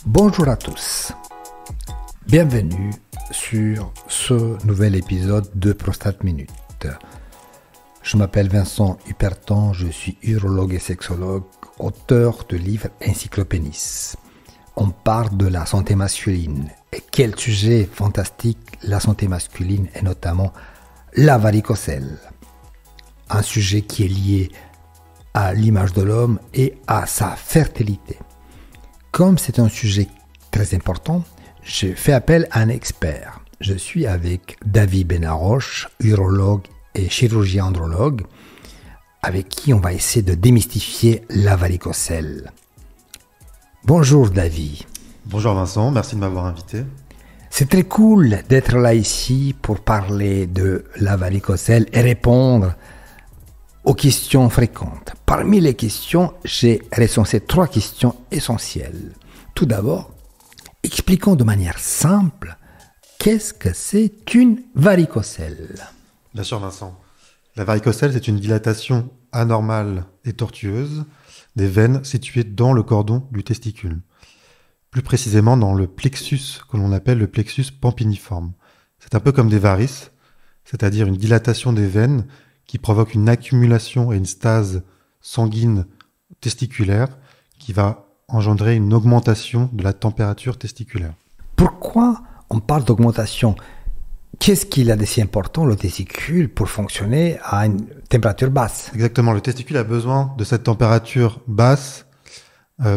Bonjour à tous, bienvenue sur ce nouvel épisode de Prostate Minute. Je m'appelle Vincent Hupertan, je suis urologue et sexologue, auteur de livres Encyclopénis. On parle de la santé masculine. Et quel sujet fantastique, la santé masculine et notamment la varicocèle. Un sujet qui est lié à l'image de l'homme et à sa fertilité. Comme c'est un sujet très important, j'ai fait appel à un expert. Je suis avec David Benaroche, urologue et chirurgien andrologue, avec qui on va essayer de démystifier la varicocèle. Bonjour David. Bonjour Vincent, merci de m'avoir invité. C'est très cool d'être là ici pour parler de la varicocèle et répondre aux questions fréquentes. Parmi les questions, j'ai recensé 3 questions essentielles. Tout d'abord, expliquons de manière simple, qu'est-ce que c'est une varicocèle ? Bien sûr Vincent. La varicocèle, c'est une dilatation anormale et tortueuse des veines situées dans le cordon du testicule. Plus précisément dans le plexus, que l'on appelle le plexus pampiniforme. C'est un peu comme des varices, c'est-à-dire une dilatation des veines qui provoque une accumulation et une stase sanguine testiculaire qui va engendrer une augmentation de la température testiculaire. Pourquoi on parle d'augmentation ? Qu'est-ce qu'il a de si important, le testicule, pour fonctionner à une température basse ? Exactement, le testicule a besoin de cette température basse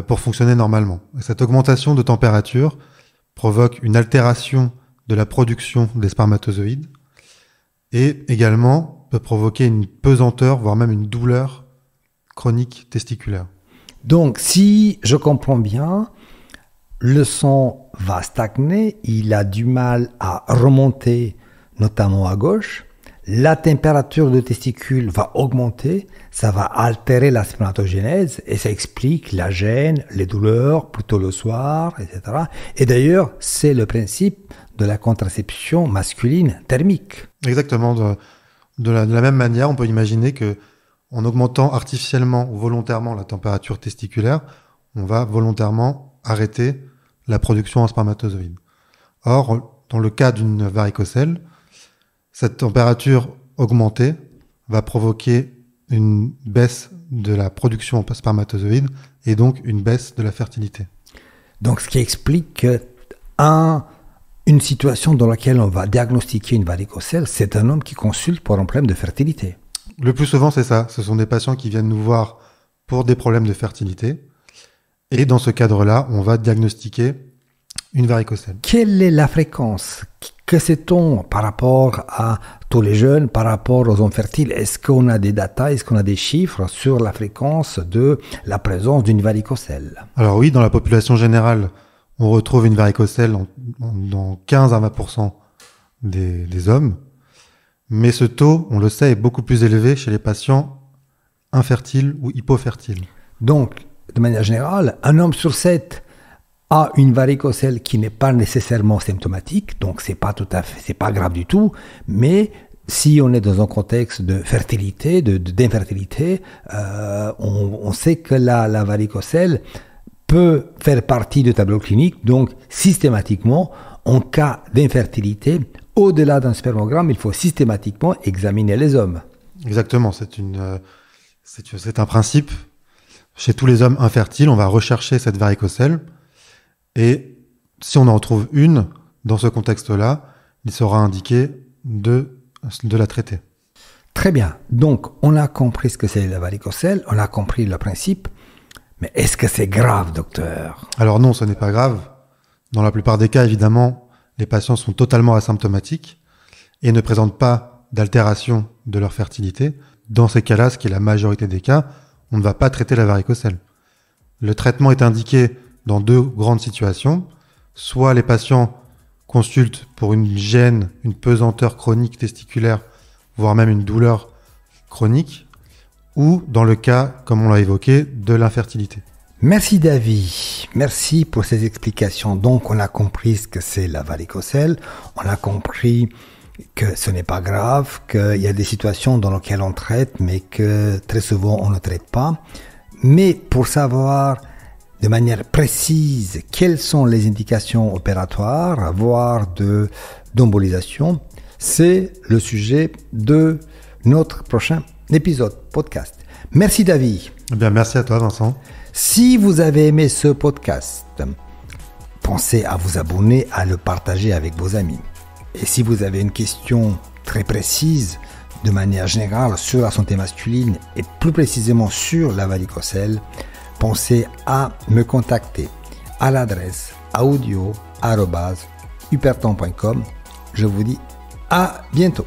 pour fonctionner normalement. Et cette augmentation de température provoque une altération de la production des spermatozoïdes et également peut provoquer une pesanteur, voire même une douleur chronique testiculaire. Donc, si je comprends bien, le sang va stagner, il a du mal à remonter, notamment à gauche. La température du testicule va augmenter, ça va altérer la spermatogénèse et ça explique la gêne, les douleurs, plutôt le soir, etc. Et d'ailleurs, c'est le principe de la contraception masculine thermique. Exactement. De la même manière, on peut imaginer que en augmentant artificiellement ou volontairement la température testiculaire, on va volontairement arrêter la production en spermatozoïdes. Or, dans le cas d'une varicocèle, cette température augmentée va provoquer une baisse de la production en spermatozoïdes et donc une baisse de la fertilité. Donc, ce qui explique une situation dans laquelle on va diagnostiquer une varicocèle, c'est un homme qui consulte pour un problème de fertilité. Le plus souvent, c'est ça. Ce sont des patients qui viennent nous voir pour des problèmes de fertilité. Et dans ce cadre-là, on va diagnostiquer une varicocèle. Quelle est la fréquence ? Que sait-on par rapport à tous les jeunes, par rapport aux hommes fertiles ? Est-ce qu'on a des datas, est-ce qu'on a des chiffres sur la fréquence de la présence d'une varicocèle ? Alors oui, dans la population générale, on retrouve une varicocèle dans 15 à 20% des hommes. Mais ce taux, on le sait, est beaucoup plus élevé chez les patients infertiles ou hypofertiles. Donc, de manière générale, un homme sur 7 a une varicocèle qui n'est pas nécessairement symptomatique, donc c'est pas grave du tout, mais si on est dans un contexte de fertilité, d'infertilité, on sait que la varicocèle peut faire partie du tableau clinique, donc systématiquement, en cas d'infertilité, au-delà d'un spermogramme, il faut systématiquement examiner les hommes. Exactement, c'est un principe. Chez tous les hommes infertiles, on va rechercher cette varicocèle, et si on en retrouve une, dans ce contexte-là, il sera indiqué de la traiter. Très bien, donc on a compris ce que c'est la varicocèle, on a compris le principe. Mais est-ce que c'est grave, docteur ? Alors non, ce n'est pas grave. Dans la plupart des cas, évidemment, les patients sont totalement asymptomatiques et ne présentent pas d'altération de leur fertilité. Dans ces cas-là, ce qui est la majorité des cas, on ne va pas traiter la varicocèle. Le traitement est indiqué dans 2 grandes situations. Soit les patients consultent pour une gêne, une pesanteur chronique testiculaire, voire même une douleur chronique, ou dans le cas, comme on l'a évoqué, de l'infertilité. Merci David, merci pour ces explications. Donc on a compris ce que c'est la varicocèle, on a compris que ce n'est pas grave, qu'il y a des situations dans lesquelles on traite, mais que très souvent on ne traite pas. Mais pour savoir de manière précise quelles sont les indications opératoires, voire d'embolisation, c'est le sujet de notre prochain épisode podcast. Merci David. Eh bien, merci à toi Vincent. Si vous avez aimé ce podcast, pensez à vous abonner, à le partager avec vos amis. Et si vous avez une question très précise, de manière générale, sur la santé masculine et plus précisément sur la varicocèle, pensez à me contacter à l'adresse audio@hypertemps.com. Je vous dis à bientôt.